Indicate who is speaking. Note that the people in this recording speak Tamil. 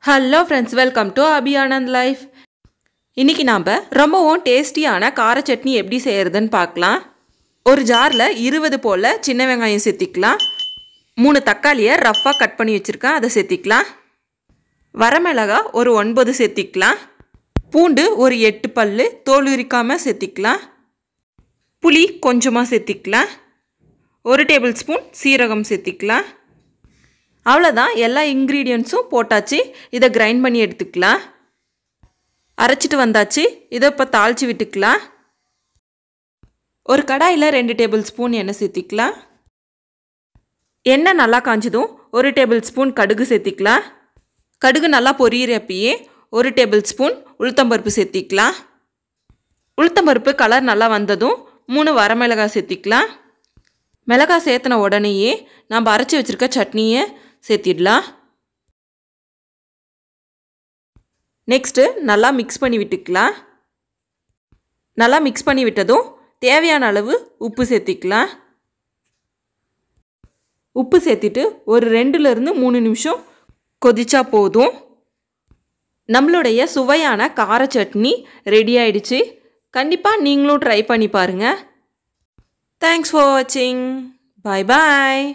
Speaker 1: Hello friends, welcome to Abhi Anand life. இன்றைக்கி நாம் ரொம்பவும் டேஸ்டியான கார சட்னி எப்படி செய்கிறதுன்னு பார்க்கலாம். ஒரு ஜாரில் 20 போல் சின்ன வெங்காயம் சேர்த்திக்கலாம். 3 தக்காளியை ரஃப்பாக கட் பண்ணி வச்சுருக்கேன், அதை சேர்த்திக்கலாம். வரமிளகா ஒரு 9 சேர்த்திக்கலாம். பூண்டு ஒரு 8 பல் தோல் உரிக்காமல் சேர்த்திக்கலாம். புளி கொஞ்சமாக சேர்த்திக்கலாம். 1 டேபிள் ஸ்பூன் சீரகம் சேர்த்திக்கலாம். அவ்வளோதான், எல்லா இன்க்ரீடியன்ட்ஸும் போட்டாச்சு. இதை கிரைண்ட் பண்ணி எடுத்துக்கலாம். அரைச்சிட்டு வந்தாச்சு. இதை இப்போ தாளித்து விட்டுக்கலாம். ஒரு கடாயில் 2 டேபிள் ஸ்பூன் எண்ணெய் சேர்த்திக்கலாம். எண்ணெய் நல்லா காஞ்சதும் 1 டேபிள் ஸ்பூன் கடுகு சேர்த்திக்கலாம். கடுகு நல்லா பொரியிறப்பயே 1 டேபிள் ஸ்பூன் உளுத்தம்பருப்பு சேர்த்திக்கலாம். உளுத்தம்பருப்பு கலர் நல்லா வந்ததும் 3 வரமிளகாய் சேர்த்திக்கலாம். மிளகாய் சேர்த்துன உடனேயே நம்ம அரைச்சி வச்சுருக்க சட்னியை சேர்த்திடலாம். நெக்ஸ்ட்டு நல்லா மிக்ஸ் பண்ணி விட்டுக்கலாம். நல்லா மிக்ஸ் பண்ணி விட்டதும் தேவையான அளவு உப்பு சேர்த்திக்கலாம். உப்பு சேர்த்திட்டு ஒரு 2லேருந்து 3 நிமிஷம் கொதிச்சா போதும். நம்மளுடைய சுவையான கார சட்னி ரெடி ஆயிடுச்சு. கண்டிப்பாக நீங்களும் ட்ரை பண்ணி பாருங்கள். தேங்க்ஸ் ஃபார் வாட்சிங். பாய் பாய்.